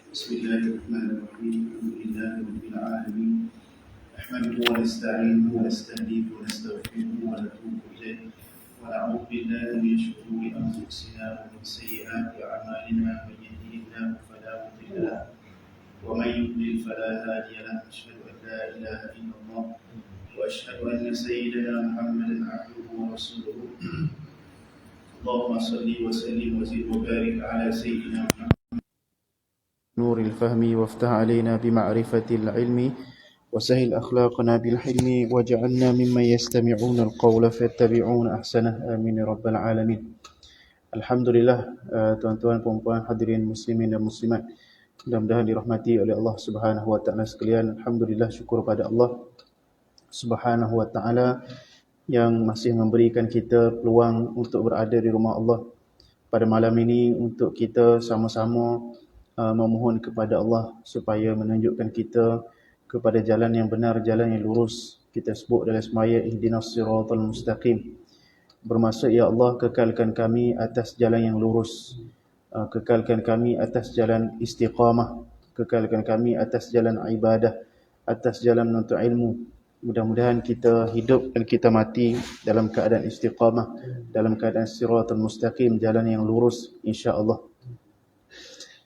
بسم الله الرحمن الرحيم. الحمد لله رب العالمين، نحمده ونستعينه ونستهديه ونستغفره ونتوب إليه، ونعوذ بالله من شرور أنفسنا ومن سيئات أعمالنا، من يهده الله فلا مضل له ومن يضلل فلا هادي له. أشهد أن لا إله إلا الله وأشهد أن سيدنا محمدا عبده ورسوله. اللهم صل وسلم وزد وبارك على سيدنا محمد نور الفهم، وافتح علينا بمعرفة العلم، وسهل أخلاقنا بالحلم، واجعلنا ممن يستمعون القول فيتبعون أحسنه. آمين يا رب العالمين. Alhamdulillah, tuan-tuan, puan-puan, hadirin muslimin dan muslimat, mudah-mudahan dirahmati oleh Allah Subhanahu wa taala sekalian. Alhamdulillah, syukur pada Allah Subhanahu wa taala yang masih memberikan kita peluang untuk berada di rumah Allah pada malam ini untuk kita sama-sama memohon kepada Allah supaya menunjukkan kita kepada jalan yang benar, jalan yang lurus. Kita sebut dalam semaya ihdinas siratal mustaqim. Bermaksud, ya Allah, kekalkan kami atas jalan yang lurus, kekalkan kami atas jalan istiqamah, kekalkan kami atas jalan ibadah, atas jalan menuntut ilmu. Mudah-mudahan kita hidup dan kita mati dalam keadaan istiqamah, dalam keadaan siratal mustaqim, jalan yang lurus, insya-Allah.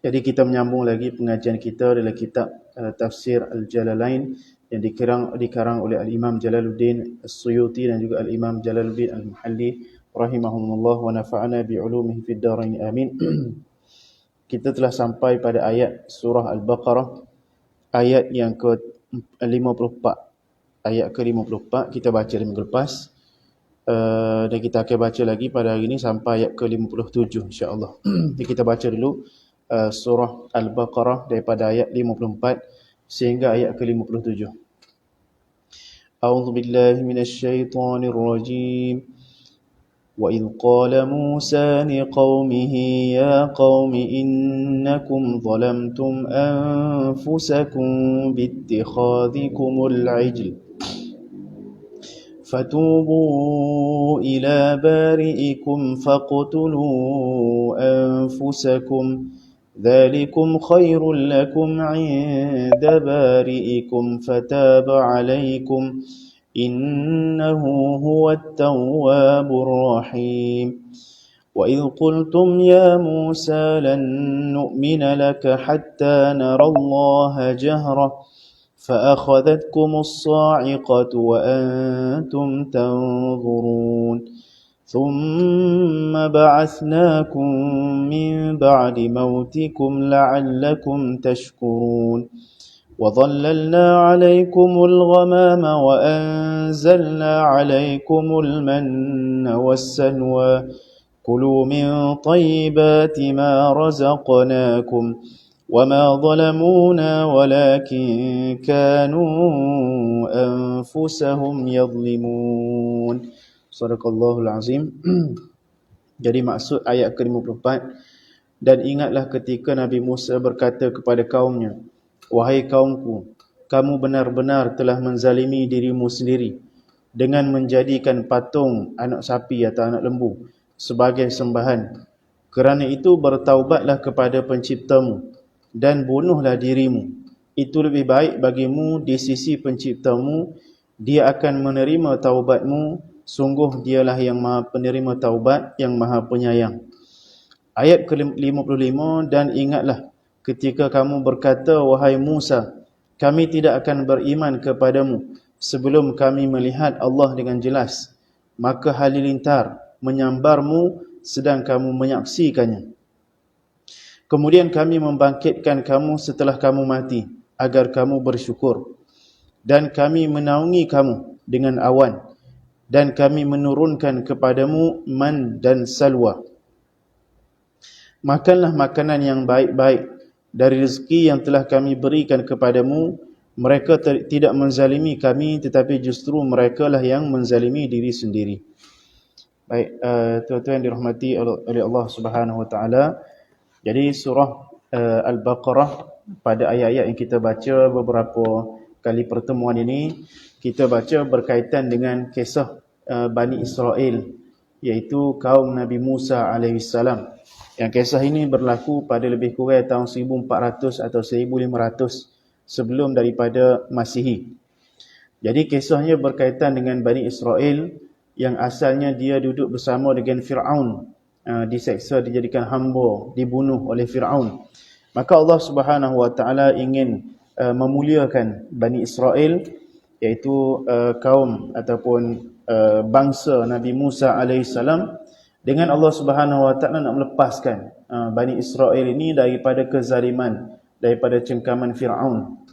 Jadi kita menyambung lagi pengajian kita dalam kitab Tafsir Al-Jalalain yang dikarang oleh Al-Imam Jalaluddin As-Suyuti dan juga Al-Imam Jalaluddin Al-Muhalli rahimahumullah wa nafa'ana bi'ulumihi fid dharain amin. Kita telah sampai pada ayat surah Al-Baqarah, ayat yang ke-54. Ayat ke-54 kita baca di minggu lepas. Dan kita akan baca lagi pada hari ini sampai ayat ke-57 insya-Allah. Jadi kita baca dulu surah Al-Baqarah daripada ayat 54 sehingga ayat ke-57. A'udzu billahi minasyaitonir rajim. Wa idh qala Musa liqaumihi ya qaumi innakum zalamtum anfusakum biittikhadhikumul 'ijl فتوبوا إلى بارئكم فاقتلوا أنفسكم ذلكم خير لكم عند بارئكم فتاب عليكم إنه هو التواب الرحيم وإذ قلتم يا موسى لن نؤمن لك حتى نرى الله جهرة فأخذتكم الصاعقة وأنتم تنظرون ثم بعثناكم من بعد موتكم لعلكم تشكرون وظللنا عليكم الغمام وأنزلنا عليكم المن والسلوى كلوا من طيبات ما رزقناكم وما ظلمونا ولكن كانوا أنفسهم يظلمون. Sadaqallahul azim. Jadi maksud ayat ke-54, dan ingatlah ketika Nabi Musa berkata kepada kaumnya, wahai kaumku, kamu benar-benar telah menzalimi dirimu sendiri dengan menjadikan patung anak sapi atau anak lembu sebagai sembahan. Kerana itu bertaubatlah kepada penciptamu dan bunuhlah dirimu. Itu lebih baik bagimu di sisi penciptamu. Dia akan menerima taubatmu. Sungguh dialah yang maha penerima taubat, yang maha penyayang. Ayat ke-55, dan ingatlah ketika kamu berkata, wahai Musa, kami tidak akan beriman kepadamu sebelum kami melihat Allah dengan jelas. Maka halilintar menyambarmu sedang kamu menyaksikannya. Kemudian kami membangkitkan kamu setelah kamu mati, agar kamu bersyukur. Dan kami menaungi kamu dengan awan. Dan kami menurunkan kepadamu man dan salwa. Makanlah makanan yang baik-baik dari rezeki yang telah kami berikan kepadamu. Mereka tidak menzalimi kami, tetapi justru mereka lah yang menzalimi diri sendiri. Baik, tuan-tuan yang dirahmati oleh Allah Subhanahu wa taala. Jadi surah Al-Baqarah, pada ayat-ayat yang kita baca beberapa kali pertemuan ini, kita baca berkaitan dengan kisah Bani Israel iaitu kaum Nabi Musa alaihissalam. Yang kisah ini berlaku pada lebih kurang tahun 1400 atau 1500 sebelum daripada Masihi. Jadi kisahnya berkaitan dengan Bani Israel yang asalnya dia duduk bersama dengan Fir'aun, diseksa, dijadikan hamba, dibunuh oleh Fir'aun. Maka Allah Subhanahu wa taala ingin memuliakan Bani Israel, iaitu kaum ataupun bangsa Nabi Musa alaihissalam, dengan Allah Subhanahu wa taala nak melepaskan Bani Israel ini daripada kezaliman, daripada cengkaman Fir'aun.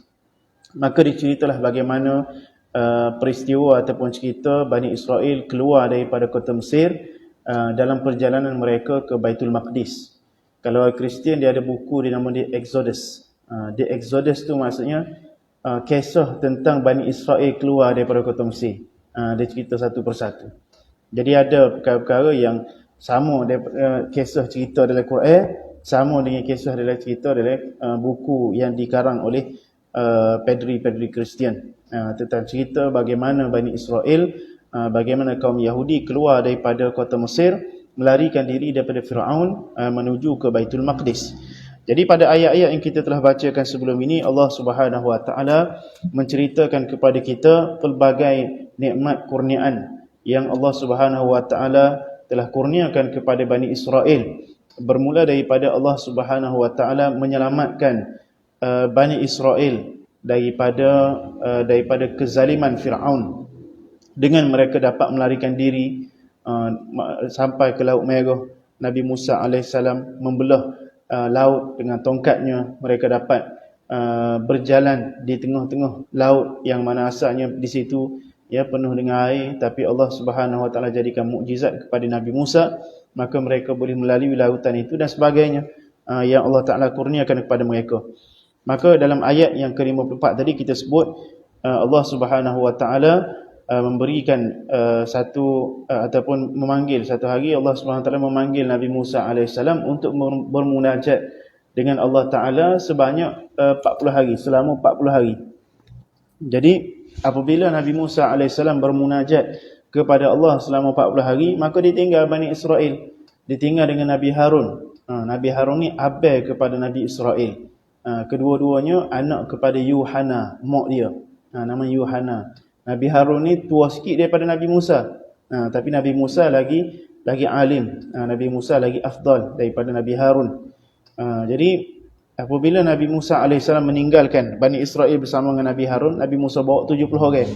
Maka diceritalah bagaimana peristiwa ataupun cerita Bani Israel keluar daripada kota Mesir dalam perjalanan mereka ke Baitul Maqdis. Kalau Kristian dia ada buku dia nama dia Exodus. The Exodus tu maksudnya kisah tentang Bani Israel keluar daripada kota Mesir. Dia cerita satu persatu. Jadi ada perkara-perkara yang sama kisah cerita dalam Quran, sama dengan kisah dalam cerita dalam buku yang dikarang oleh padri-padri Kristian, tentang cerita bagaimana Bani Israel, bagaimana kaum Yahudi keluar daripada kota Mesir, melarikan diri daripada Fir'aun menuju ke Baitul Maqdis. Jadi pada ayat-ayat yang kita telah bacakan sebelum ini, Allah Subhanahu wa taala menceritakan kepada kita pelbagai nikmat kurniaan yang Allah Subhanahu wa taala telah kurniakan kepada Bani Israel. Bermula daripada Allah Subhanahu wa taala menyelamatkan Bani Israel daripada kezaliman Fir'aun, dengan mereka dapat melarikan diri sampai ke Laut Merah. Nabi Musa alaihissalam membelah laut dengan tongkatnya. Mereka dapat berjalan di tengah-tengah laut yang mana asalnya di situ penuh dengan air, tapi Allah Subhanahu wa taala jadikan mukjizat kepada Nabi Musa, maka mereka boleh melalui lautan itu dan sebagainya yang Allah Taala kurniakan kepada mereka. Maka dalam ayat yang ke-54 tadi kita sebut Allah Subhanahu wa taala memberikan ataupun memanggil satu hari, Allah Subhanahu wa taala memanggil Nabi Musa alaihissalam untuk bermunajat dengan Allah Taala sebanyak 40 hari, selama 40 hari. Jadi apabila Nabi Musa alaihissalam bermunajat kepada Allah selama 40 hari, maka ditinggal Bani Israel, ditinggal dengan Nabi Harun. Nabi Harun ni abang kepada Nabi Israel. Kedua-duanya anak kepada Yuhana, mak dia. Nama Yuhana. Nabi Harun ni tua sikit daripada Nabi Musa. Tapi Nabi Musa lagi alim. Nabi Musa lagi afdal daripada Nabi Harun. Jadi apabila Nabi Musa alaihissalam meninggalkan Bani Israel bersama dengan Nabi Harun, Nabi Musa bawa 70 orang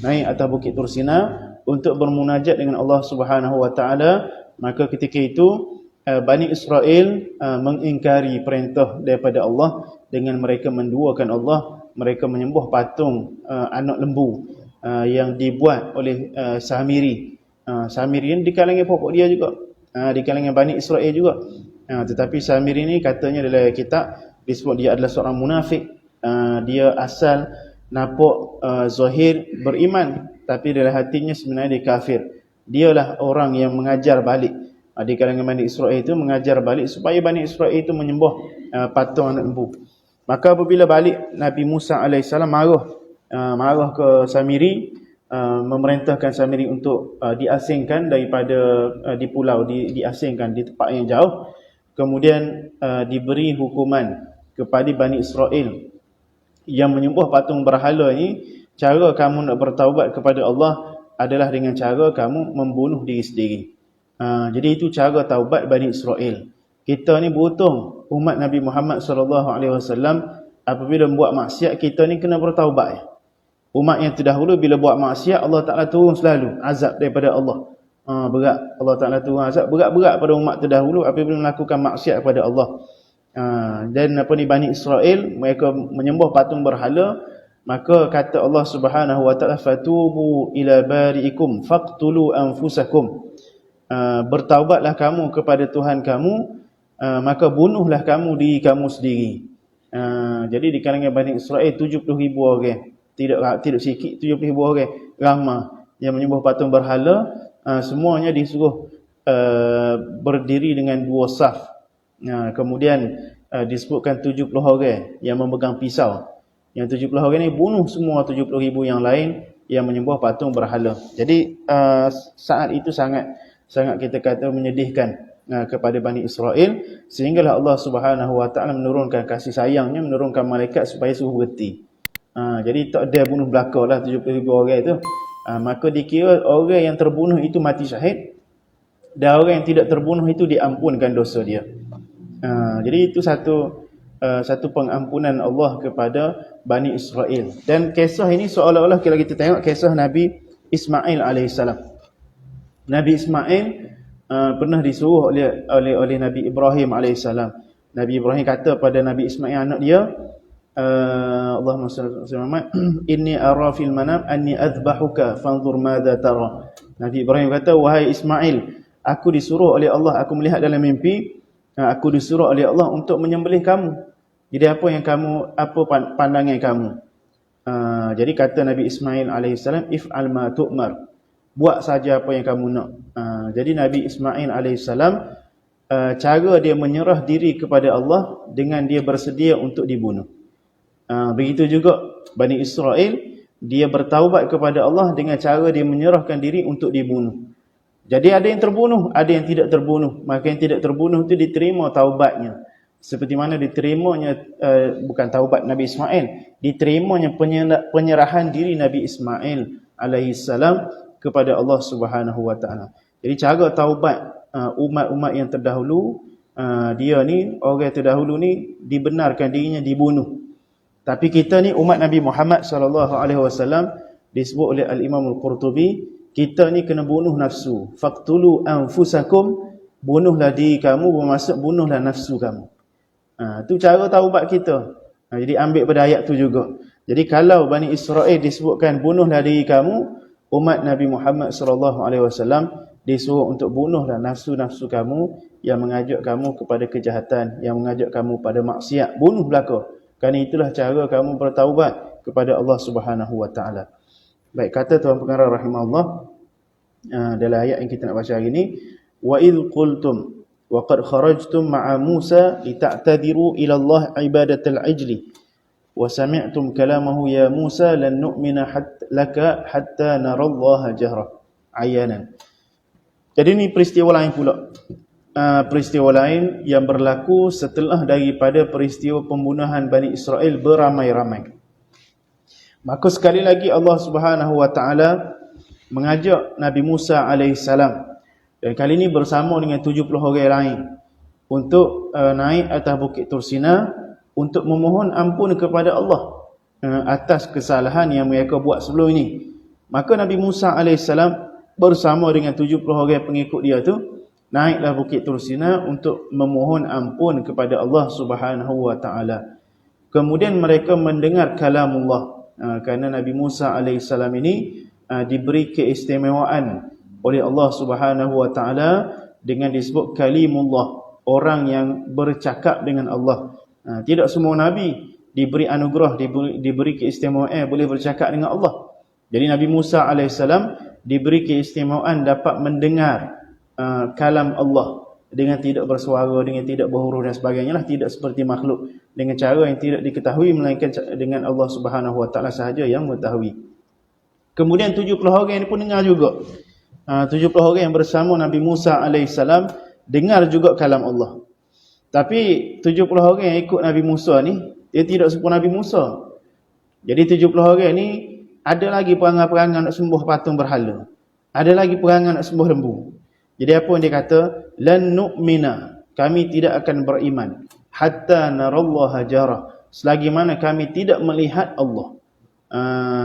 naik atas Bukit Tur Sina untuk bermunajat dengan Allah Subhanahu wa taala. Maka ketika itu Bani Israel mengingkari perintah daripada Allah dengan mereka menduakan Allah. Mereka menyembah patung anak lembu yang dibuat oleh Samiri. Samiri ini di kalangan pokok dia juga, di kalangan Bani Israel juga. Tetapi Samiri ini katanya dalam kitab disebut dia adalah seorang munafik. Dia asal nampak zahir beriman, tapi dalam hatinya sebenarnya dia kafir. Dialah orang yang mengajar balik di kalangan Bani Israel itu, mengajar balik supaya Bani Israel itu menyembah patung anak lembu. Maka apabila balik, Nabi Musa alaihissalam marah ke Samiri, memerintahkan Samiri untuk diasingkan daripada di pulau, diasingkan di tempat yang jauh. Kemudian diberi hukuman kepada Bani Israel yang menyembah patung berhala ini. Cara kamu nak bertaubat kepada Allah adalah dengan cara kamu membunuh diri sendiri. Jadi itu cara taubat Bani Israel. Kita ni beruntung umat Nabi Muhammad SAW, apabila buat maksiat kita ni kena bertaubat. Umat yang terdahulu bila buat maksiat, Allah Ta'ala turun selalu azab daripada Allah. Berat. Allah Ta'ala turun azab berat-berat pada umat terdahulu apabila melakukan maksiat kepada Allah. Dan Bani Israel, mereka menyembah patung berhala. Maka kata Allah Subhanahu wa taala, fatubu ila bari'ikum faqtulu anfusakum. Bertaubatlah kamu kepada Tuhan kamu, maka bunuhlah kamu diri kamu sendiri. Jadi di kalangan Bani Israel 70,000 orang. Tidak sikit, 70,000 orang ramai yang menyembah patung berhala. Semuanya disuruh berdiri dengan dua saf. Kemudian disebutkan 70 orang yang memegang pisau. Yang 70 orang ni bunuh semua 70,000 yang lain yang menyembah patung berhala. Jadi saat itu sangat sangat kita kata menyedihkan kepada Bani Israel, sehinggalah Allah Subhanahu Wa Taala menurunkan kasih sayangnya, menurunkan malaikat supaya suruh berhenti. Jadi tak ada bunuh belaka lah 70,000 orang itu. Maka dikira orang yang terbunuh itu mati syahid, dan orang yang tidak terbunuh itu diampunkan dosa dia. Jadi itu satu pengampunan Allah kepada Bani Israel. Dan kisah ini seolah-olah kalau kita tengok kisah Nabi Ismail alaihissalam. Nabi Ismail pernah disuruh oleh Nabi Ibrahim alaihissalam. Nabi Ibrahim kata pada Nabi Ismail anak dia, Allahumma salli ala Muhammad, inni ara fil manam anni adhbahuka fanzur madza tara. Nabi Ibrahim kata, wahai Ismail, aku disuruh oleh Allah, aku melihat dalam mimpi, aku disuruh oleh Allah untuk menyembelih kamu. Jadi apa pandangan kamu? Jadi kata Nabi Ismail alaihissalam, if'al ma tu'mar, buat saja apa yang kamu nak. Jadi Nabi Ismail alaihissalam, cara dia menyerah diri kepada Allah dengan dia bersedia untuk dibunuh. Begitu juga Bani Israel, dia bertaubat kepada Allah dengan cara dia menyerahkan diri untuk dibunuh. Jadi ada yang terbunuh, ada yang tidak terbunuh. Maka yang tidak terbunuh itu diterima taubatnya. Seperti mana diterimanya, bukan taubat Nabi Ismail, diterimanya penyerahan diri Nabi Ismail alaihissalam kepada Allah Subhanahu Wa Taala. Jadi cara taubat umat-umat yang terdahulu, dia ni, orang terdahulu ni dibenarkan dirinya dibunuh. Tapi kita ni umat Nabi Muhammad sallallahu alaihi wasallam, disebut oleh Al-Imam Al-Qurtubi, kita ni kena bunuh nafsu. Faqtulu anfusakum, bunuhlah diri kamu, bermaksud bunuhlah nafsu kamu. Tu cara taubat kita. Jadi ambil pada ayat tu juga. Jadi kalau Bani Israel disebutkan bunuhlah diri kamu, umat Nabi Muhammad sallallahu alaihi wasallam disuruh untuk bunuhlah nafsu-nafsu kamu yang mengajak kamu kepada kejahatan, yang mengajak kamu pada maksiat. Bunuh belaka. Kerana itulah cara kamu bertaubat kepada Allah Subhanahu Wa Taala. Baik, kata Tuan Pengarah rahimahullah dalam ayat yang kita nak baca hari ini, wa idh qultum wa qad kharajtum ma'a Musa lita'tadiru ila Allah ibadatal ajli wa sami'tum kalamahu ya Musa lan nu'mina laka hatta narallaha jahra ayanan. Jadi ini peristiwa lain pula. Peristiwa lain yang berlaku setelah daripada peristiwa pembunuhan Bani Israel beramai-ramai. Maka sekali lagi Allah Subhanahu Wa Taala mengajak Nabi Musa alaihissalam, dan kali ini bersama dengan 70 orang lain, untuk naik atas Bukit Tursina untuk memohon ampun kepada Allah atas kesalahan yang mereka buat sebelum ini. Maka Nabi Musa alaihissalam bersama dengan 70 orang pengikut dia tu naiklah Bukit Tursina untuk memohon ampun kepada Allah Subhanahu Wa Taala. Kemudian mereka mendengar kalamullah, kerana Nabi Musa alaihissalam ini diberi keistimewaan oleh Allah Subhanahu Wa Taala dengan disebut kalimullah, orang yang bercakap dengan Allah. Tidak semua nabi diberi anugerah, diberi keistimewaan boleh bercakap dengan Allah. Jadi Nabi Musa alaihissalam diberi keistimewaan dapat mendengar kalam Allah dengan tidak bersuara, dengan tidak berhuruf dan sebagainya lah, tidak seperti makhluk, dengan cara yang tidak diketahui melainkan dengan Allah Subhanahu Wa Taala sahaja yang mengetahui. Kemudian 70 orang ini pun dengar juga. 70 orang yang bersama Nabi Musa alaihissalam dengar juga kalam Allah. Tapi 70 orang yang ikut Nabi Musa ni, dia tidak seperti Nabi Musa. Jadi 70 orang ni ada lagi perangai-perangai nak sembah patung berhala, ada lagi perangai nak sembah lembu. Jadi apa yang dia kata? Lan nu'mina, kami tidak akan beriman, hatta narallaha jahra, selagi mana kami tidak melihat Allah.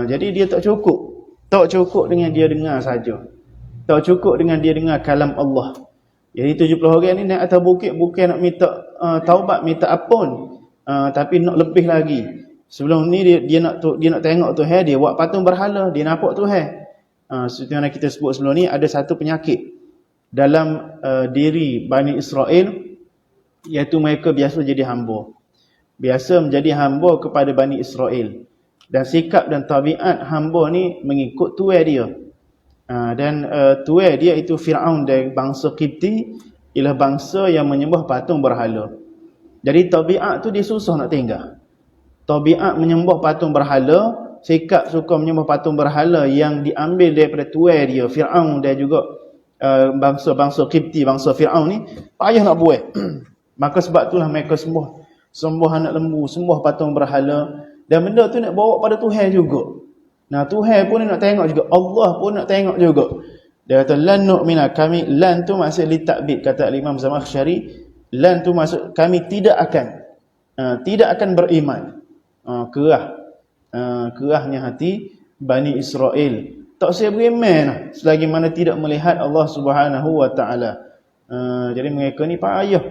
Jadi dia tak cukup dengan dia dengar saja, tak cukup dengan dia dengar kalam Allah. Jadi 70 orang ni naik atas bukit bukan nak minta taubat, minta ampun, tapi nak lebih lagi. Sebelum ni dia nak tengok Tuhan, dia buat patung berhala, dia nampak Tuhan. Seperti mana kita sebut sebelum ni, ada satu penyakit dalam diri Bani Israel, iaitu mereka biasa jadi hamba. Biasa menjadi hamba kepada Bani Israel. Dan sikap dan tabiat hamba ni mengikut tuan dia. Dan tuan dia itu Fir'aun dan bangsa Qibti, ialah bangsa yang menyembah patung berhala. Jadi tabiat tu dia susah nak tinggal. Tabiat menyembah patung berhala, sikap suka menyembah patung berhala yang diambil daripada tuan dia Fir'aun dan juga bangsa-bangsa Qibti, bangsa Fir'aun ni payah nak buat. Maka sebab itulah mereka sembah anak lembu, sembah patung berhala, dan benda tu nak bawa pada Tuhan juga. Nah, Tuhan pun nak tengok juga, Allah pun nak tengok juga. Dia kata lan nu'mina, kami, lan tu maksud li ta'bid, kata Imam Zamakhsyari, lan tu maksud kami tidak akan beriman. Kerahnya hati Bani Israel. Tak saya beriman lah, selagi mana tidak melihat Allah Subhanahu wa taala. Jadi mereka ni payah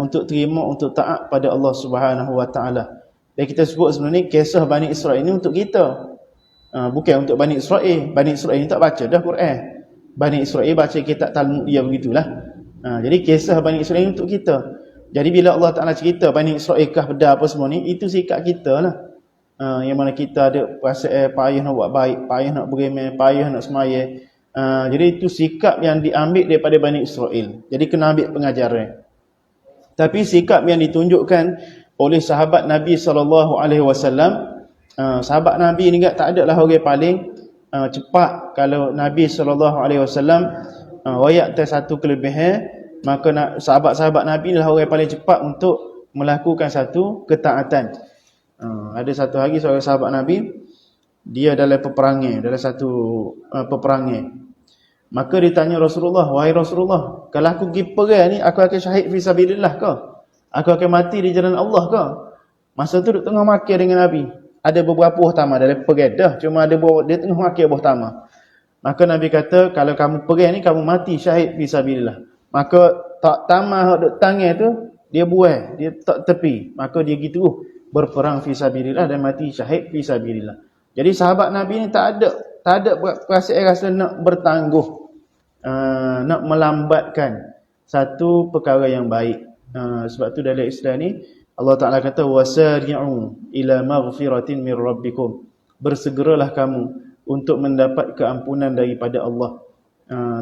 untuk terima, untuk taat pada Allah Subhanahu wa taala. Dan kita sebut sebenarnya kisah Bani Israel ini untuk kita. Bukan untuk Bani Israel. Bani Israel ni tak baca dah Quran. Bani Israel baca kitab Talmud dia begitulah. Jadi kisah Bani Israel untuk kita. Jadi bila Allah Taala cerita Bani Israel kah benda apa semua ni, itu sikap kita lah. Yang mana kita ada perasaan payah nak buat baik, payah nak beriman, payah nak semaya. Jadi itu sikap yang diambil daripada Bani Israel. Jadi kena ambil pengajaran. Tapi sikap yang ditunjukkan oleh sahabat Nabi SAW, sahabat Nabi ni tak adalah orang paling cepat. Kalau Nabi SAW wayak atas satu kelebihan, maka sahabat-sahabat Nabi ni lah orang paling cepat untuk melakukan satu ketaatan. Ada satu hari seorang sahabat Nabi, dia dalam peperangan, dalam satu peperangan. Maka dia tanya Rasulullah, wahai Rasulullah, kalau aku pergi perang ni, aku akan syahid fisabilillah ke? Aku akan mati di jalan Allah ke? Masa tu duduk tengah makan dengan Nabi. Ada beberapa buah tamar dalam perang dah, cuma ada dia tengah makan buah tamar. Maka Nabi kata, kalau kamu perang ni, kamu mati syahid fisabilillah. Maka tamar duduk tangan tu, dia buang, dia tak tepi. Maka dia gitu berperang fisabilillah dan mati syahid fisabilillah. Jadi sahabat Nabi ni tak ada perasaan rasa nak bertangguh, nak melambatkan satu perkara yang baik. Sebab tu dalam Islam ni Allah Taala kata wasari'u ila maghfiratin min rabbikum. Bersegeralah kamu untuk mendapat keampunan daripada Allah.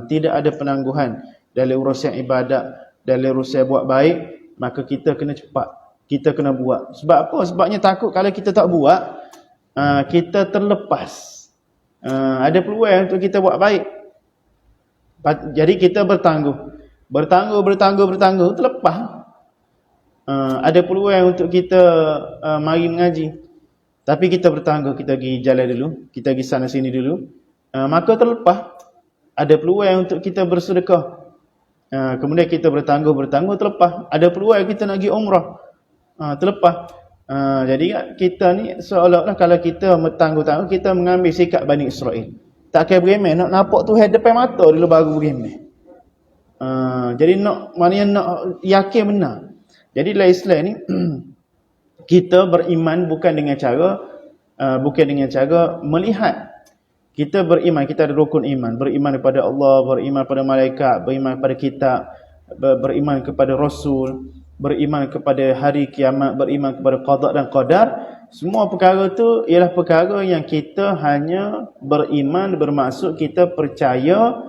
Tidak ada penangguhan dalam urusan ibadat, dalam urusan buat baik, maka kita kena cepat. Kita kena buat. Sebab apa? Sebabnya takut kalau kita tak buat, kita terlepas. Ada peluang untuk kita buat baik. Jadi kita bertangguh, terlepas. Ada peluang untuk kita mari mengaji. Tapi kita bertangguh, kita pergi jalan dulu, kita pergi sana sini dulu. Maka terlepas. Ada peluang untuk kita bersedekah. Kemudian kita bertangguh, terlepas. Ada peluang kita nak pergi umrah. Terlepas. Jadi kita ni seolah-olah kalau kita bertangguh-tangguh, kita mengambil sikap Bani Israel. Tak akan beriman, nak nampak Tuhan depan mata dulu baru beriman. Jadi maknanya nak yakin benar. Jadi dalam Islam ni kita beriman bukan dengan cara melihat. Kita beriman, kita ada rukun iman. Beriman kepada Allah, beriman kepada malaikat, beriman kepada kitab, beriman kepada Rasul, beriman kepada hari kiamat, beriman kepada qada dan qadar. Semua perkara tu ialah perkara yang kita hanya beriman, bermaksud kita percaya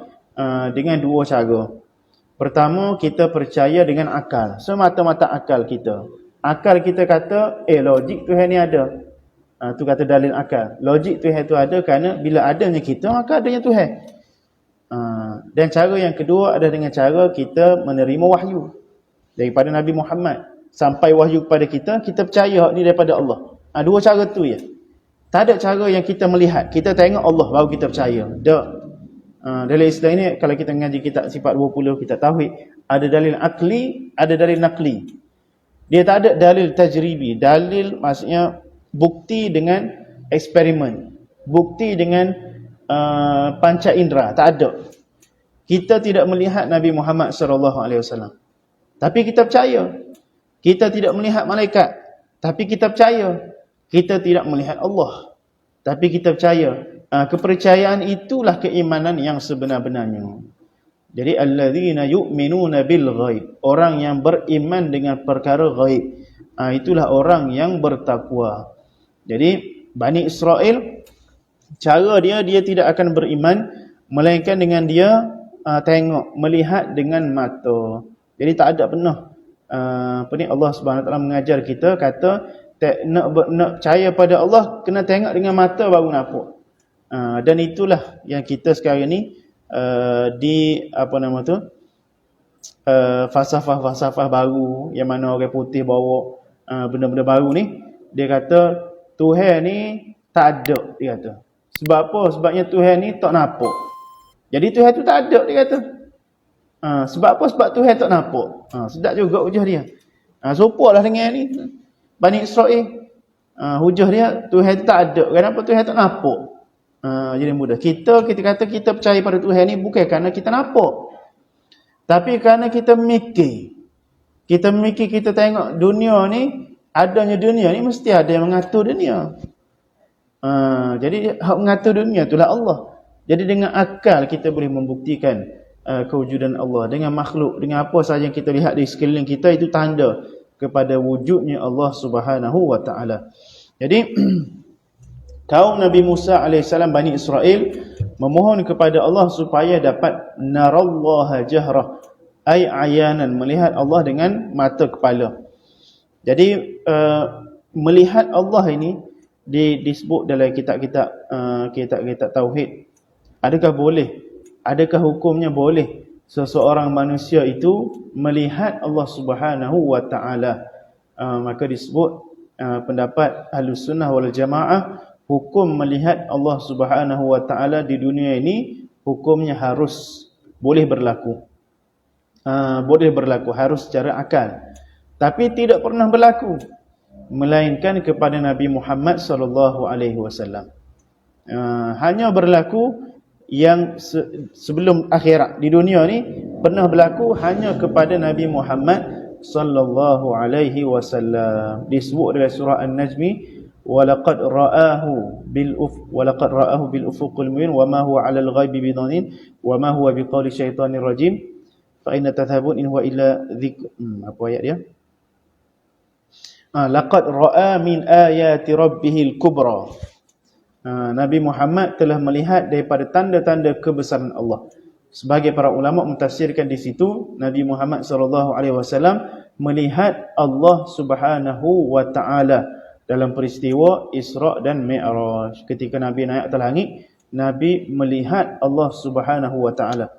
dengan dua cara. Pertama, kita percaya dengan akal. Semata-mata akal kita. Akal kita kata, logik Tuhan ni ada. Tu kata dalil akal. Logik Tuhan tu ada kerana bila adanya kita, maka adanya Tuhan. Dan cara yang kedua adalah dengan cara kita menerima wahyu daripada Nabi Muhammad. Sampai wahyu kepada kita, kita percaya ni daripada Allah. Dua cara tu ya. Tak ada cara yang kita melihat. Kita tengok Allah baru kita percaya. Tak. Dalam Islam ni, kalau kita mengaji kitab sifat 20, kitab tauhid, ada dalil akli, ada dalil nakli. Dia tak ada dalil tajribi. Dalil maksudnya bukti dengan eksperimen. Bukti dengan panca indera. Tak ada. Kita tidak melihat Nabi Muhammad SAW. Tapi kita percaya. Kita tidak melihat malaikat. Tapi kita percaya. Kita tidak melihat Allah. Tapi kita percaya. Kepercayaan itulah keimanan yang sebenar-benarnya. Jadi alladzina yu'minuna bil ghaib. Orang yang beriman dengan perkara ghaib. Itulah orang yang bertakwa. Jadi Bani Israel, cara dia tidak akan beriman melainkan dengan dia tengok, melihat dengan mata. Jadi tak ada pernah Allah Subhanahu Wa Taala mengajar kita, kata nak percaya pada Allah kena tengok dengan mata baru nampak. Dan itulah yang kita sekarang ni di apa nama tu, falsafah baru yang mana orang putih bawa benda-benda baru ni, dia kata Tuhan ni tak ada, dia kata. Sebab apa? Sebabnya Tuhan ni tak nampak. Jadi Tuhan tu tak ada, dia kata. Sebab apa? Sebab Tuhan tak nampak. Sedap juga hujah dia. Serupalah dengan ni Bani Israel. Hujah dia Tuhan tu tak ada. Kenapa Tuhan tak nampak? Jadi mudah. Kita kata kita percaya pada Tuhan ni bukan kerana kita nampak. Tapi kerana kita mikir. Kita mikir, kita tengok dunia ni, adanya dunia ni mesti ada yang mengatur dunia. Jadi hak mengatur dunia itulah Allah. Jadi dengan akal kita boleh membuktikan kewujudan Allah. Dengan makhluk, dengan apa sahaja yang kita lihat di sekeliling kita, itu tanda kepada wujudnya Allah Subhanahu wa ta'ala. Jadi kaum Nabi Musa AS, Bani Israel, memohon kepada Allah supaya dapat narallaha jahrah, ay ayanan, melihat Allah dengan mata kepala. Jadi melihat Allah ini disebut dalam kitab-kitab tauhid. Adakah boleh? Adakah hukumnya boleh seseorang manusia itu melihat Allah Subhanahu wa ta'ala? Maka disebut pendapat Ahlus Sunnah wal Jamaah, hukum melihat Allah Subhanahu wa ta'ala di dunia ini hukumnya harus boleh berlaku. Boleh berlaku, harus secara akal. Tapi tidak pernah berlaku melainkan kepada Nabi Muhammad sallallahu alaihi wasallam. Hanya berlaku yang sebelum akhirat. Di dunia ni pernah berlaku hanya kepada Nabi Muhammad sallallahu alaihi wasallam. Disebut dalam surah An-Najmi, walaqad ra'ahu bil ufuqil mubin wama huwa 'alal ghaibi bidanin wama huwa biqauli syaitanir rajim fa inna tadhhabun in huwa illa dzikr. Apa ayat dia? Laqad ra'a min ayati rabbihil kubra. Nabi Muhammad telah melihat daripada tanda-tanda kebesaran Allah. Sebagai para ulama mentafsirkan di situ, Nabi Muhammad sallallahu alaihi wasallam melihat Allah Subhanahu wa taala dalam peristiwa Isra dan Mi'raj. Ketika Nabi naik atas langit, Nabi melihat Allah Subhanahu wa taala.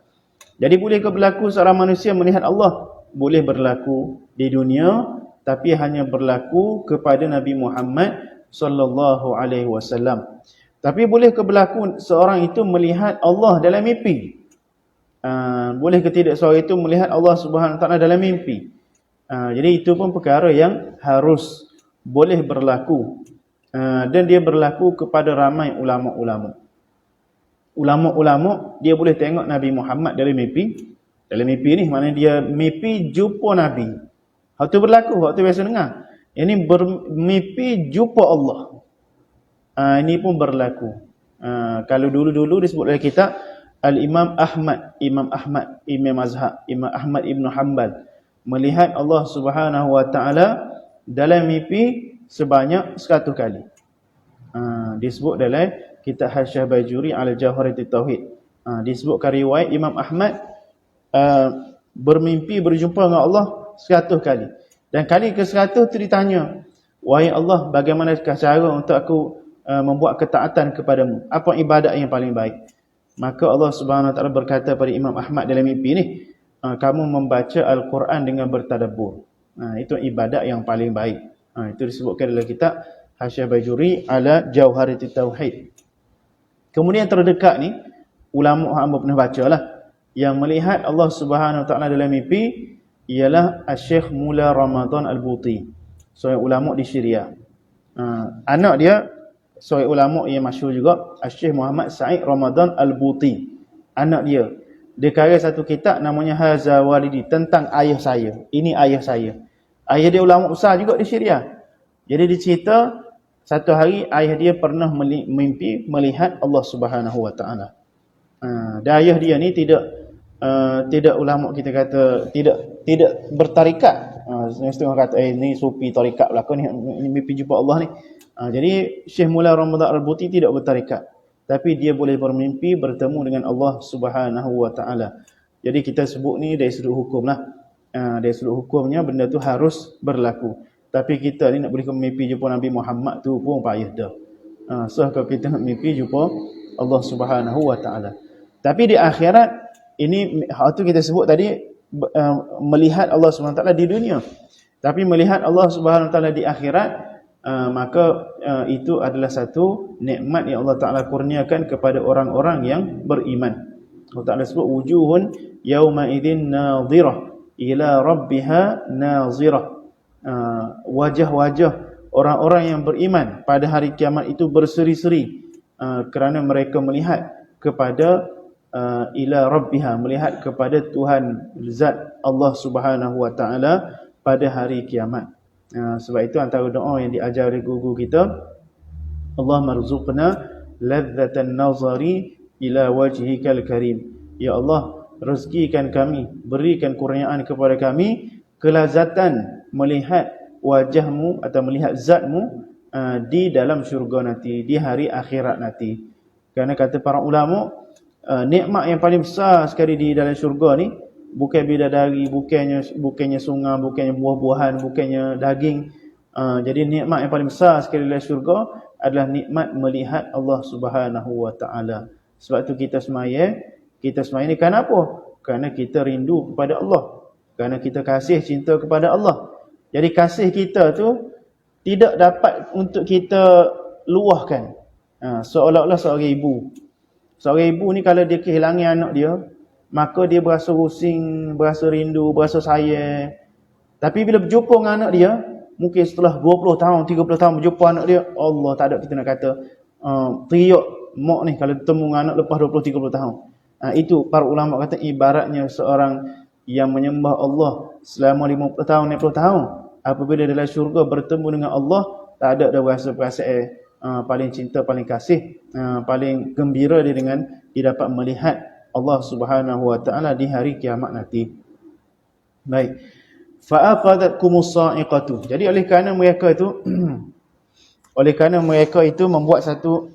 Jadi bolehkah berlaku seorang manusia melihat Allah? Boleh berlaku di dunia, tapi hanya berlaku kepada Nabi Muhammad sallallahu alaihi wasallam. Tapi bolehkah berlaku seorang itu melihat Allah dalam mimpi? Boleh ke tidak seorang itu melihat Allah Subhanahu wa taala dalam mimpi? Jadi itu pun perkara yang harus boleh berlaku. Dan dia berlaku kepada ramai ulama-ulama. Ulama-ulama dia boleh tengok Nabi Muhammad dalam mimpi. Dalam mimpi ni maknanya dia mimpi jumpa Nabi. Hal tu berlaku, hal tu biasa dengar. Ini bermimpi jumpa Allah. Ini pun berlaku. Kalau dulu-dulu disebut dalam kitab Al-Imam Ahmad, Imam Mazhab, Imam Ahmad Ibn Hanbal melihat Allah Subhanahu wa taala dalam mimpi sebanyak 100 kali. Disebut dalam kitab Hasyiah Bajuri ala Jawharatit Tauhid. Disebutkan riwayat Imam Ahmad bermimpi berjumpa dengan Allah 100 kali. Dan kali ke-100 tu ditanya, wahai Allah, bagaimanakah cara untuk aku membuat ketaatan kepadamu? Apa ibadat yang paling baik? Maka Allah Subhanahu wa taala berkata pada Imam Ahmad dalam mimpi ni, kamu membaca Al-Quran dengan bertadabbur. Itu ibadat yang paling baik. Itu disebutkan dalam kitab Hasyiah Bajuri ala Jawharatit Tauhid. Kemudian terdekat ni, ulama hamba pernah bacalah, yang melihat Allah Subhanahu wa taala dalam mimpi ialah Syekh Mula Ramadan Al-Buti, seorang ulama di Syria. Anak dia seorang ulama yang masyhur juga, Syekh Muhammad Said Ramadan Al-Buti. Anak dia karya satu kitab namanya Haza Walidi, tentang ayah saya. Ini ayah saya. Ayah dia ulama besar juga di Syria. Jadi dicerita satu hari ayah dia pernah mimpi melihat Allah Subhanahu wa taala. Dan ayah dia ni tidak ulama, kita kata tidak bertarikat. Setengah kata ni sufi tarikat belaka ni mimpi jumpa Allah ni. Jadi Syekh Mula Ramadan Al-Buti tidak bertarikat, tapi dia boleh bermimpi bertemu dengan Allah Subhanahu wa taala. Jadi kita sebut ni dari sudut hukum lah. Dari sudut hukumnya benda tu harus berlaku. Tapi kita ni nak boleh mimpi jumpa Nabi Muhammad tu pun payah dah. So kalau kita nak mimpi jumpa Allah Subhanahu wa taala. Tapi di akhirat, ini hal tu kita sebut tadi, melihat Allah SWT di dunia. Tapi melihat Allah SWT di akhirat, maka itu adalah satu nikmat yang Allah Ta'ala kurniakan kepada orang-orang yang beriman. Allah Ta'ala sebut, wujuhun yawma idzin nadhirah ila rabbiha nazirah. Wajah-wajah orang-orang yang beriman pada hari kiamat itu berseri-seri, kerana mereka melihat kepada ila rabbiha, melihat kepada Tuhan zat Allah Subhanahu wa taala pada hari kiamat. Sebab itu antara doa yang diajar oleh guru kita, Allah marzuqna ladzatan nazari ila wajhikal karim. Ya Allah, rezekikan kami, berikan kurniaan kepada kami kelazatan melihat wajahmu atau melihat zatmu di dalam syurga nanti, di hari akhirat nanti. Kerana kata para ulama, nikmat yang paling besar sekali di dalam syurga ni bukan bidadari, bukannya sungai, bukannya buah-buahan, bukannya daging. Jadi nikmat yang paling besar sekali di dalam syurga adalah nikmat melihat Allah Subhanahu wa taala. Sebab tu kita semaya ni kerana apa? Kerana kita rindu kepada Allah, kerana kita kasih cinta kepada Allah. Jadi kasih kita tu tidak dapat untuk kita luahkan. Seolah-olah seorang ibu ni kalau dia kehilangan anak dia, maka dia berasa rusing, berasa rindu, berasa sayang. Tapi bila berjumpa dengan anak dia, mungkin setelah 20 tahun, 30 tahun berjumpa anak dia, Allah tak ada kita nak kata teriak mak ni kalau bertemu dengan anak lepas 20-30 tahun. Itu para ulama kata ibaratnya seorang yang menyembah Allah selama 50 tahun, 60 tahun. Apabila dalam syurga bertemu dengan Allah, tak ada rasa perasaan paling cinta, paling kasih, paling gembira dia dengan dia dapat melihat Allah Subhanahu wa taala di hari kiamat nanti. Baik. Fa aqadatkumus sa'iqatu. Jadi oleh kerana mereka itu membuat satu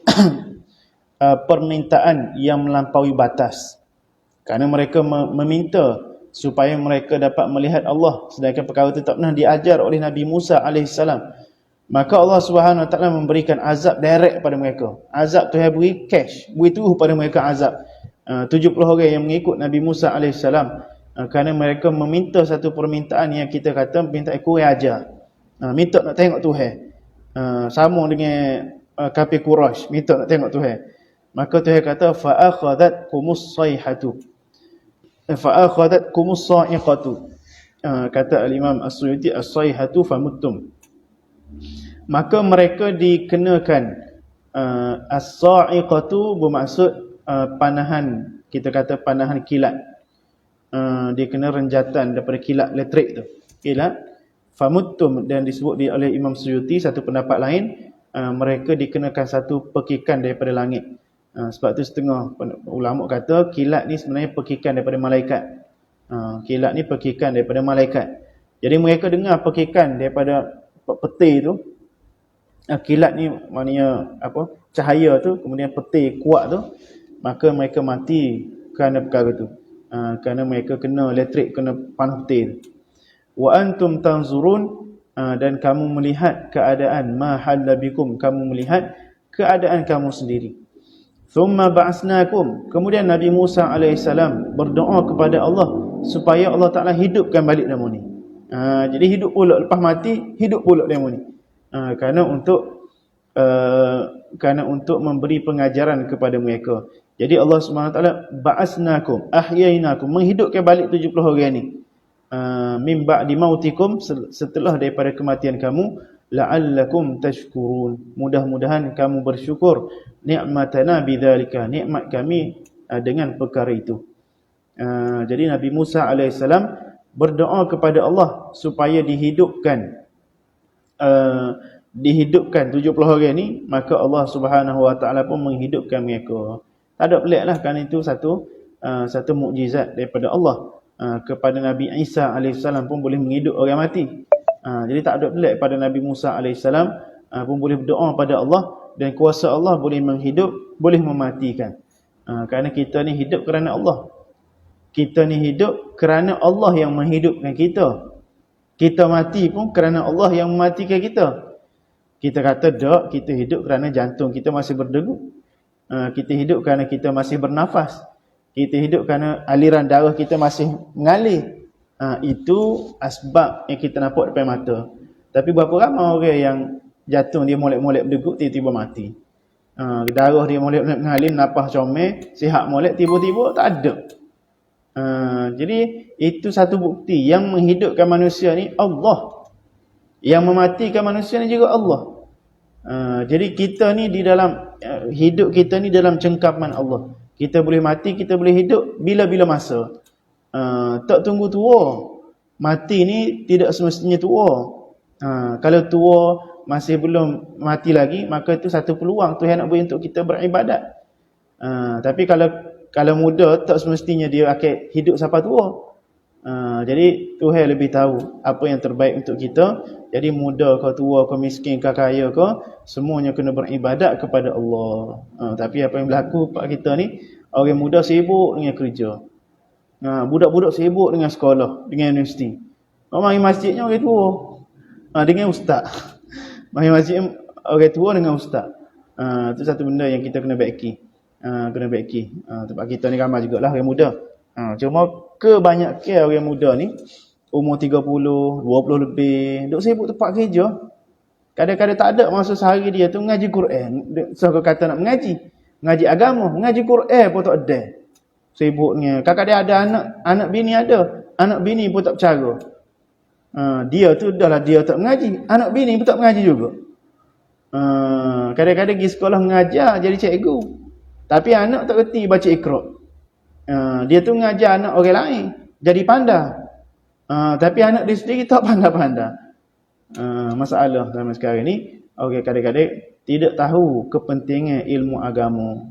permintaan yang melampaui batas. Kerana mereka meminta supaya mereka dapat melihat Allah, sedangkan perkara itu tak pernah diajar oleh Nabi Musa AS. Maka Allah Subhanahu wa taala memberikan azab direct pada mereka. Azab tu beri cash, beri terus pada mereka azab. 70 orang yang mengikut Nabi Musa AS, kerana mereka meminta satu permintaan yang kita kata permintaan kurang ajar. Minta nak tengok Tuhan. Sama dengan kafir Quraisy, minta nak tengok Tuhan. Maka Tuhan kata fa akhadhatkumus sayhatu. Fa akhadhatkumus sa'iqatu. Kata al-Imam As-Suyuti, as-sayhatu famuttum. Maka mereka dikenakan as-sa'iqatu bermaksud panahan, kita kata panahan kilat. Dia kena renjatan daripada kilat elektrik tu. Kilat famuttum, dan disebut oleh Imam Suyuti satu pendapat lain, mereka dikenakan satu pekikan daripada langit. Sebab tu setengah ulama kata kilat ni sebenarnya pekikan daripada malaikat. Kilat ni pekikan daripada malaikat. Jadi mereka dengar pekikan daripada peti tu. Kilat ni maknanya apa? Cahaya tu, kemudian peti kuat tu, maka mereka mati kerana perkara tu. Kerana mereka kena elektrik, kena panah peti tu. Wa antum tanzurun, dan kamu melihat keadaan ma halabikum, kamu melihat keadaan kamu sendiri. Thumma ba'asnakum, kemudian Nabi Musa AS berdoa kepada Allah supaya Allah Ta'ala hidupkan balik demo ni. Jadi hidup pula, lepas mati hidup pula demo ni. Kerana untuk memberi pengajaran kepada mereka. Jadi Allah SWT ba'asnakum, ahyainakum, menghidupkan balik 70 orang ni. Min ba'di mautikum, setelah daripada kematian kamu, la'allakum tashkurun, mudah-mudahan kamu bersyukur ni'matana bidzalika, nikmat kami dengan perkara itu. Jadi Nabi Musa AS berdoa kepada Allah supaya dihidupkan 70 orang ni, maka Allah Subhanahu wa taala pun menghidupkan mereka. Tak ada pelik lah, kerana itu satu mukjizat daripada Allah. Kepada Nabi Isa AS pun boleh menghidup orang mati. Jadi tak ada pelik pada Nabi Musa AS pun boleh berdoa pada Allah, dan kuasa Allah boleh menghidup, boleh mematikan. Kerana kita ni hidup kerana Allah. Kita ni hidup kerana Allah yang menghidupkan kita. Kita mati pun kerana Allah yang mematikan kita. Kita kata tak, kita hidup kerana jantung kita masih berdegup. Kita hidup kerana kita masih bernafas. Kita hidup kerana aliran darah kita masih mengalir. Itu asbab yang kita nampak depan mata. Tapi berapa ramai orang yang jatuh, dia molek-molek berdeguk, tiba-tiba mati. Darah dia molek-molek mengalir, napas comel, sihat molek, tiba-tiba tak ada. Jadi itu satu bukti yang menghidupkan manusia ni Allah. Yang mematikan manusia ni juga Allah. Jadi kita ni di dalam hidup kita ni dalam cengkapan Allah. Kita boleh mati, kita boleh hidup bila-bila masa. Tak tunggu tua. Mati ni tidak semestinya tua. Kalau tua masih belum mati lagi, maka itu satu peluang Tuhan nak beri untuk kita beribadat. Tapi kalau muda, tak semestinya dia akan hidup sampai tua. Jadi Tuhan lebih tahu apa yang terbaik untuk kita. Jadi muda kau, tua kau, miskin kau, kaya kau, semuanya kena beribadat kepada Allah. Tapi apa yang berlaku pada kita ni, orang muda sibuk dengan kerja, budak-budak sibuk dengan sekolah, dengan universiti. Mari masjidnya orang tua dengan ustaz. Mari masjid orang tua dengan ustaz. Itu satu benda yang kita kena baiki. Tempat kita ni ramai jugalah orang muda. Cuma kebanyakan orang muda ni umur 30, 20 lebih, duk sibuk tempat kerja. Kadang-kadang tak ada masa sehari dia tu mengaji Quran. So kata nak mengaji agama, mengaji Quran pun tak ada. Sibuknya. Kadang-kadang ada anak bini ada, anak bini pun tak bercara. Dia tu dah lah dia tak mengaji, anak bini pun tak mengaji juga. Kadang-kadang pergi sekolah mengajar jadi cikgu, tapi anak tak reti baca Iqra. Dia tu mengajar anak orang lain jadi pandai, tapi anak dia sendiri tak pandai-pandai. Masalah zaman sekarang ni, orang kadang-kadang tidak tahu kepentingan ilmu agama,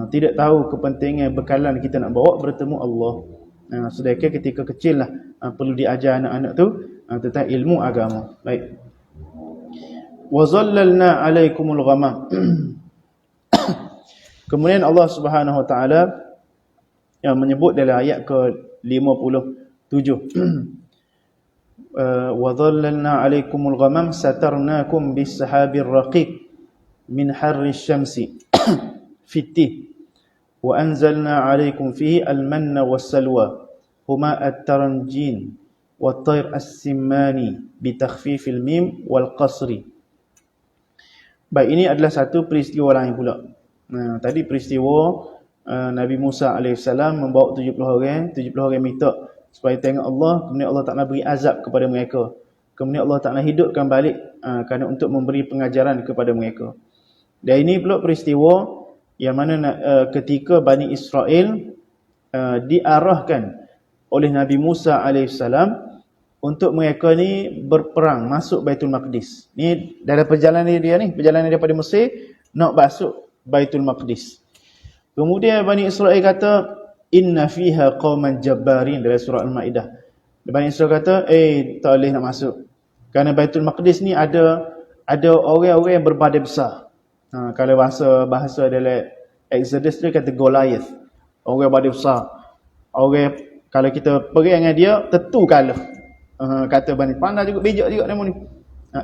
tidak tahu kepentingan bekalan kita nak bawa bertemu Allah. Sedangkan ketika kecil lah perlu diajar anak-anak tu tentang ilmu agama. Baik. Wa zallalna 'alaikumul ghamam. Kemudian Allah Subhanahu Wa Taala yang menyebut dalam ayat ke-57, wa zallalna 'alaikumul ghamam satarnakum bis-sahabir raqiq min harri syamsi fitih wa anzalna 'alaikum fihi al-manna was-salwa huma at-taranjin wat-tayr as-simmani bi takhfifil mim wal qasri. Baik, ini adalah satu peristiwa lain pula. Tadi peristiwa Nabi Musa AS membawa 70 orang minta supaya tengok Allah, kemudian Allah Ta'ala beri azab kepada mereka. Kemudian Allah Ta'ala hidupkan balik kerana untuk memberi pengajaran kepada mereka. Dan ini pula peristiwa yang mana ketika Bani Israel diarahkan oleh Nabi Musa AS untuk mereka ni berperang masuk Baitul Maqdis. Ni dalam perjalanan dia ni, perjalanan daripada Mesir nak masuk Baitul Maqdis. Kemudian Bani Israel kata, inna fiha qauman jabbarin, dalam surah Al-Maidah. Bani Israel kata, tak boleh nak masuk. Kerana Baitul Maqdis ni ada orang-orang yang berbadan besar. Kalau bahasa dalam Exodus dia kata Goliath. Orang badan besar. Orang kalau kita pergi dengan dia, tentu kalah. Kata Bani, pandai juga, bijak juga nama ni.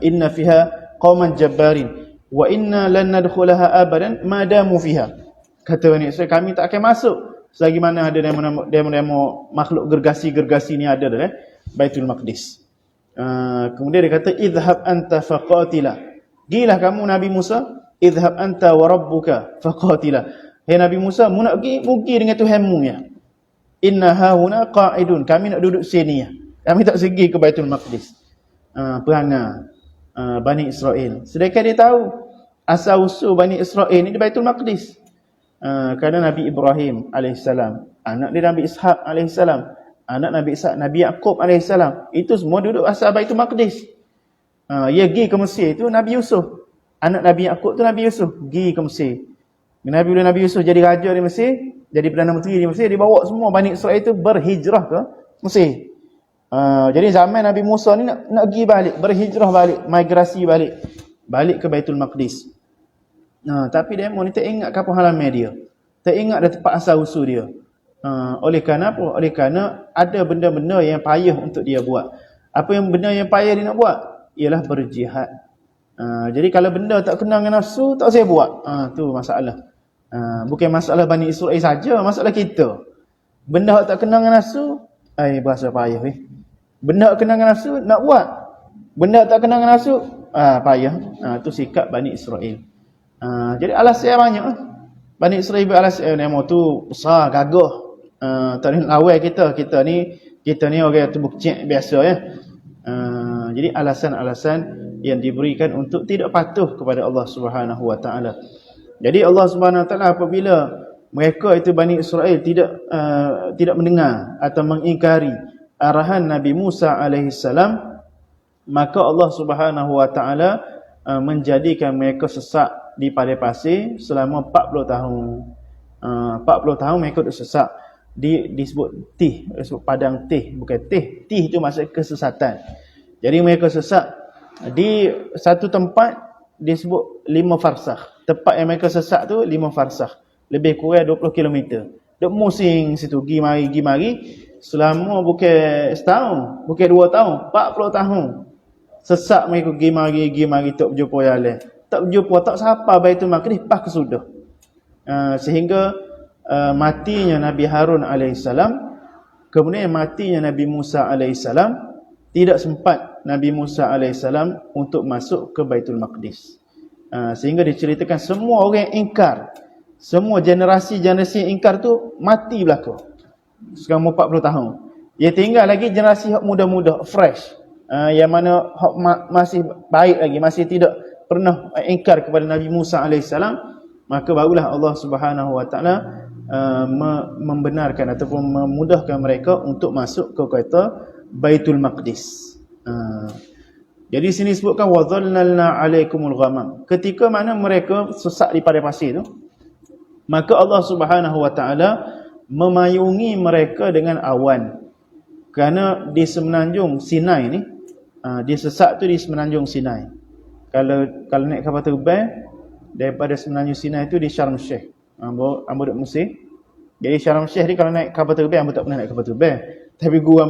Inna fiha qauman jabbarin wa inna lan nadkhulaha abadan ma damu fiha. Kata Bani Israel, kami tak akan masuk selagi mana ada demo makhluk gergasi ni ada dalam Baitul Maqdis. Kemudian dia kata, idhhab anta faqatila. Gilah kamu Nabi Musa, idhhab anta wa rabbuka faqatila. Hai Nabi Musa, mu nak pergi dengan Tuhanmu ya. Inna hauna qa'idun, kami nak duduk sini ya. Kami tak pergi ke Baitul Maqdis. Perangai Bani Israel. Sedangkan dia tahu asal usul Bani Israel ni di Baitul Maqdis. Kerana Nabi Ibrahim AS, anak dia Nabi Ishaq AS, anak Nabi Ishaq, Nabi Yaqub AS, itu semua duduk asal Baitul Maqdis. Dia pergi ke Mesir tu Nabi Yusuf, anak Nabi Yaqub tu Nabi Yusuf pergi ke Mesir. Bila Nabi Yusuf jadi raja di Mesir, jadi Perdana Menteri di Mesir, dibawa semua Bani Israel itu berhijrah ke Mesir. Jadi zaman Nabi Musa ni nak pergi balik, berhijrah balik, migrasi balik ke Baitul Maqdis. Tapi dia ni tak ingat kapal halaman dia, tak ingat dah tempat asal usul dia. Oleh kerana apa? Oleh kerana ada benda-benda yang payah untuk dia buat. Apa yang benda yang payah dia nak buat? Ialah berjihad. Jadi kalau benda tak kena dengan nafsu, tak saya buat. Tu masalah. Bukan masalah Bani Israel saja, masalah kita. Benda tak kena dengan nafsu, berasa payah Benda kena dengan nafsu nak buat. Benda tak kena dengan nafsu, payah. Tu sikap Bani Israel. Jadi alasan banyak. Bani Israel alasan nama tu besar, gagah. Tak boleh lawan kita. Kita ni orang tu bukcik biasa ya. Jadi alasan-alasan yang diberikan untuk tidak patuh kepada Allah Subhanahu Wa Taala. Jadi Allah Subhanahu Wa Taala apabila mereka itu Bani Israel tidak mendengar atau mengingkari arahan Nabi Musa alaihissalam, maka Allah Subhanahu Wa Taala menjadikan mereka sesat di padang pasir selama 40 tahun. 40 tahun mereka duduk sesat. Disebut tih, disebut padang tih, bukan tih. Tih itu maksud kesesatan. Jadi mereka sesat di satu tempat disebut 5 farsakh. Tempat yang mereka sesat tu 5 farsakh. Lebih kurang 20 km. Duk musing situ, gi mari selama bukan setahun, bukan 2 tahun, 40 tahun. Sesak mereka gi mari tak berjumpa jalan. Tak berjumpa, tak sampai Baitul Maqdis pas ke sudah. Sehingga matinya Nabi Harun alaihissalam, kemudian matinya Nabi Musa alaihissalam, tidak sempat Nabi Musa alaihissalam untuk masuk ke Baitul Maqdis. Sehingga diceritakan semua orang ingkar, semua generasi ingkar tu mati belaka selama 40 tahun. Dia tinggal lagi generasi muda-muda fresh, yang mana masih baik lagi, masih tidak pernah ingkar kepada Nabi Musa alaihissalam. Maka barulah Allah Subhanahu Wa Taala membenarkan ataupun memudahkan mereka untuk masuk ke kota Baitul Maqdis. Jadi sini sebutkan wa dhallalna alaikumul ghamam. Ketika mana mereka sesat di padang pasir tu, maka Allah Subhanahu Wa Taala memayungi mereka dengan awan. Kerana di semenanjung Sinai ni, dia sesat tu di semenanjung Sinai. Kalau naik kapal terbang daripada semenanjung Sinai tu di Sharm Sheikh, ambo duk Mesir. Jadi Sharm Sheikh ni kalau naik kapal terbang, ambo tak pernah naik kapal terbang. Tapi gua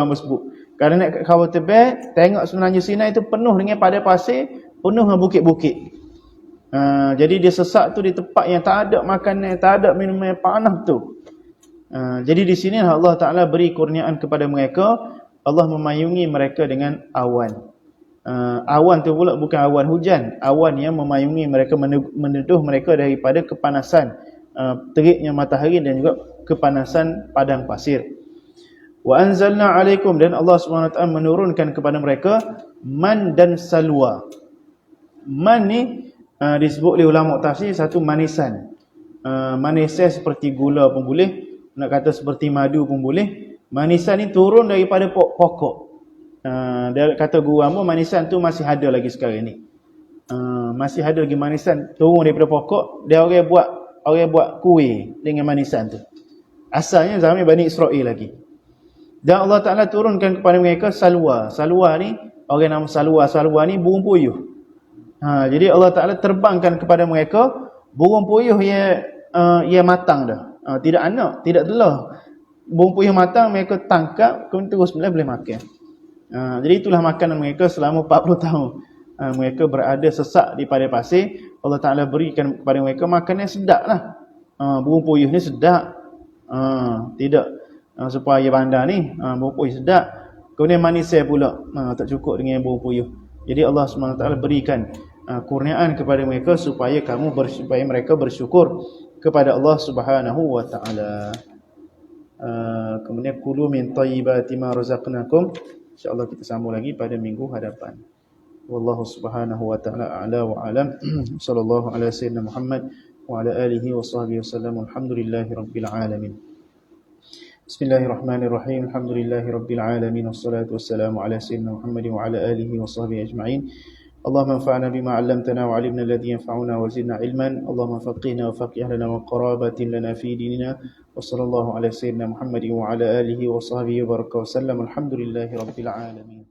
ambo sebut, kalau naik kapal terbang, tengok semenanjung Sinai tu penuh dengan padang pasir, penuh dengan bukit-bukit. Jadi dia sesat tu di tempat yang tak ada makanan, tak ada minuman yang panas tu. Jadi di sini Allah Ta'ala beri kurniaan kepada mereka. Allah memayungi mereka dengan awan. Awan tu pula bukan awan hujan, awan yang memayungi mereka, meneduh mereka daripada kepanasan teriknya matahari dan juga kepanasan padang pasir. Wa anzalna alaikum, dan Allah SWT menurunkan kepada mereka man dan salwa. Man ni disebut oleh ulama tafsir satu manisan. Manisan seperti gula pun boleh, nak kata seperti madu pun boleh. Manisan ni turun daripada pokok. Dia kata guru hamba, manisan tu masih ada lagi sekarang ni. Masih ada lagi manisan turun daripada pokok. Dia orang buat kuih dengan manisan tu. Asalnya zaman Bani Israel lagi. Dan Allah Ta'ala turunkan kepada mereka salwa. Salwa ni, orang nama salwa ni burung puyuh. Jadi Allah Ta'ala terbangkan kepada mereka burung puyuh yang matang dah. Tidak anak, tidak telah. Burung puyuh matang mereka tangkap, kemudian terus boleh makan. Jadi itulah makanan mereka selama 40 tahun. Mereka berada sesak di padang pasir. Allah Ta'ala berikan kepada mereka makanan sedap lah. Burung puyuh ni sedap. Tidak supaya bandar ni, burung puyuh sedap. Kemudian manisnya pula, tak cukup dengan burung puyuh. Jadi Allah SWT berikan kurniaan kepada mereka supaya mereka bersyukur kepada Allah Subhanahu Wa Ta'ala. Kemudian kulu min tayyibati ma razaqnakum. InsyaAllah kita sambung lagi pada minggu hadapan. Wallahu subhanahu wa ta'ala a'la wa alam. Sallallahu ala sayyidina Muhammad wa ala alihi wa sahbihi wasallam. Alhamdulillahi rabbil alamin. Bismillahirrahmanirrahim. Alhamdulillahi rabbil alamin. Wassalatu wassalamu ala sayyidina Muhammad wa ala alihi wa sahbihi ajma'in. Allahumma anfa'na bima 'allamtana wa 'allimna alladhi yanfa'una wa zidna 'ilman. Allahumma faqihna wa faqih lana wa qarabatin lana fi dinina. Wa sallallahu ala sayyidina Muhammad wa ala alihi wa sahbihi wa baraka wa sallam. Alhamdulillahi rabbil alamin.